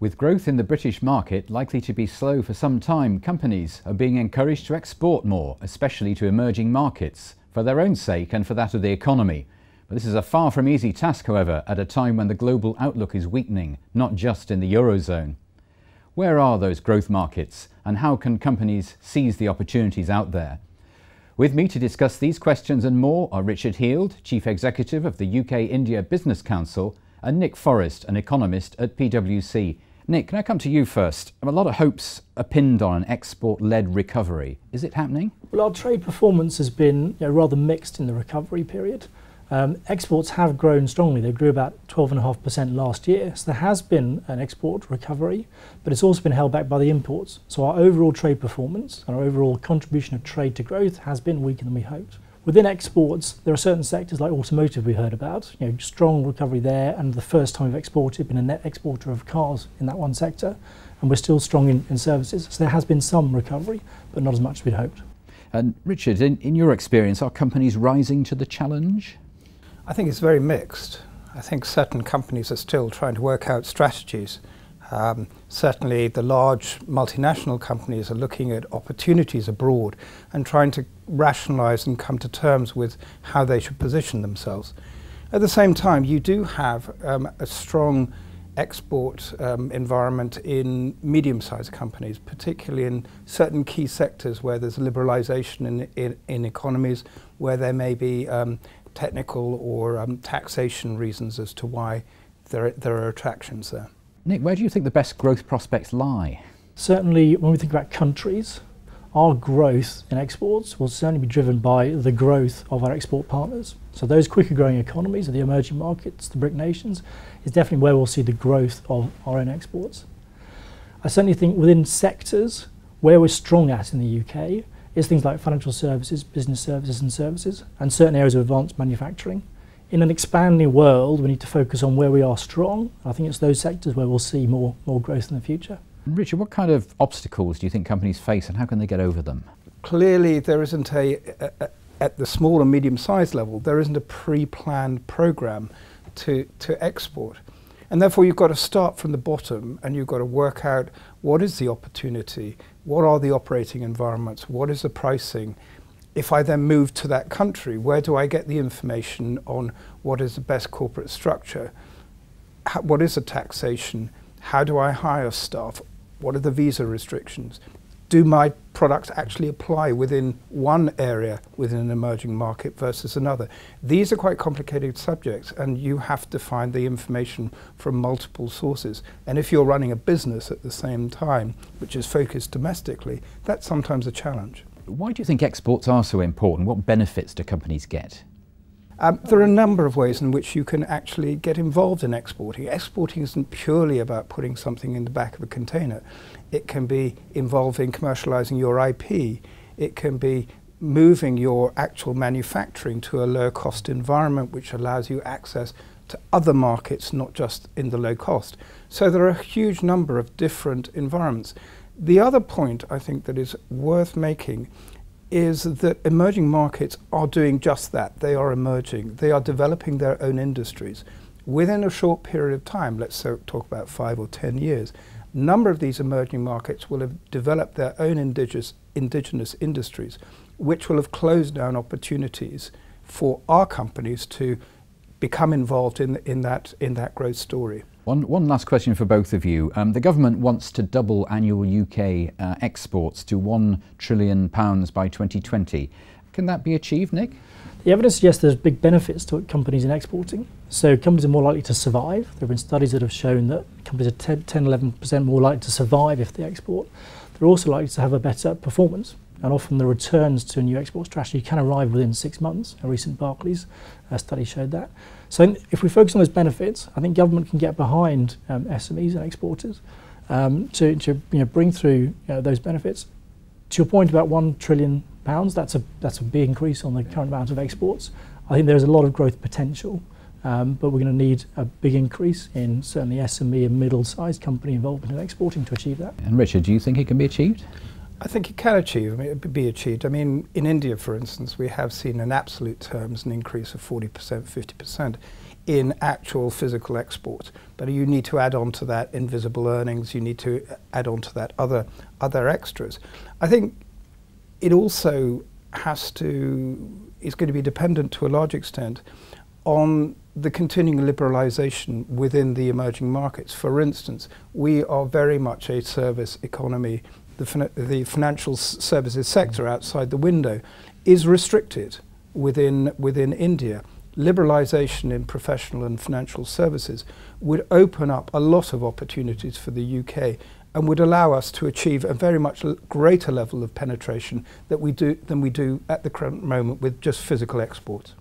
With growth in the British market likely to be slow for some time, companies are being encouraged to export more, especially to emerging markets, for their own sake and for that of the economy. But this is a far from easy task, however, at a time when the global outlook is weakening, not just in the Eurozone. Where are those growth markets, and how can companies seize the opportunities out there? With me to discuss these questions and more are Richard Heald, Chief Executive of the UK-India Business Council, and Nick Forrest, an economist at PwC. Nick, can I come to you first? A lot of hopes are pinned on an export-led recovery. Is it happening? Well, our trade performance has been rather mixed in the recovery period. Exports have grown strongly. They grew about 12.5% last year. So there has been an export recovery, but it's also been held back by the imports. So our overall trade performance and our overall contribution of trade to growth has been weaker than we hoped. Within exports, there are certain sectors like automotive we heard about, strong recovery there, and the first time we've exported, been a net exporter of cars in that one sector, and we're still strong in services. So there has been some recovery, but not as much as we'd hoped. And Richard, in your experience, are companies rising to the challenge? I think it's very mixed. I think certain companies are still trying to work out strategies. Certainly the large multinational companies are looking at opportunities abroad and trying to rationalise and come to terms with how they should position themselves. At the same time, you do have a strong export environment in medium-sized companies, particularly in certain key sectors where there's liberalisation in economies, where there may be technical or taxation reasons as to why there are attractions there. Nick, where do you think the best growth prospects lie? Certainly, when we think about countries, our growth in exports will certainly be driven by the growth of our export partners. So those quicker growing economies of the emerging markets, the BRIC nations, is definitely where we'll see the growth of our own exports. I certainly think within sectors where we're strong at in the UK is things like financial services, business services and certain areas of advanced manufacturing. In an expanding world, we need to focus on where we are strong. I think it's those sectors where we'll see more growth in the future. Richard, what kind of obstacles do you think companies face and how can they get over them? Clearly, there isn't at the small and medium-sized level, there isn't a pre-planned program to export. And therefore, you've got to start from the bottom and you've got to work out what is the opportunity, what are the operating environments, what is the pricing. If I then move to that country, where do I get the information on what is the best corporate structure? What is the taxation? How do I hire staff? What are the visa restrictions? Do my products actually apply within one area within an emerging market versus another? These are quite complicated subjects and you have to find the information from multiple sources. And if you're running a business at the same time, which is focused domestically, that's sometimes a challenge. Why do you think exports are so important? What benefits do companies get? There are a number of ways in which you can actually get involved in exporting. Exporting isn't purely about putting something in the back of a container. It can be involving commercializing your IP. It can be moving your actual manufacturing to a low cost environment which allows you access to other markets, not just in the low cost. So there are a huge number of different environments. The other point I think that is worth making is that emerging markets are doing just that. They are emerging. They are developing their own industries. Within a short period of time, let's talk about 5 or 10 years, a number of these emerging markets will have developed their own indigenous industries, which will have closed down opportunities for our companies to become involved in that growth story. One last question for both of you. The government wants to double annual UK exports to £1 trillion by 2020. Can that be achieved, Nick? The evidence suggests there's big benefits to companies in exporting. So companies are more likely to survive. There have been studies that have shown that companies are 10-11% more likely to survive if they export. They're also likely to have a better performance. And often the returns to a new export strategy can arrive within 6 months. A recent Barclays study showed that. So if we focus on those benefits, I think government can get behind SMEs and exporters to bring through those benefits. To your point about £1 trillion, that's a big increase on the current amount of exports. I think there's a lot of growth potential, but we're going to need a big increase in certainly SME and middle-sized company involvement in exporting to achieve that. And Richard, do you think it can be achieved? I think it can be achieved. I mean, in India, for instance, we have seen in absolute terms an increase of 40%, 50%. in actual physical export. But you need to add on to that invisible earnings, you need to add on to that other extras. I think it also is going to be dependent to a large extent on the continuing liberalisation within the emerging markets. For instance, we are very much a service economy. The financial services sector outside the window is restricted within India. Liberalisation in professional and financial services would open up a lot of opportunities for the UK and would allow us to achieve a very much greater level of penetration than we do at the current moment with just physical exports.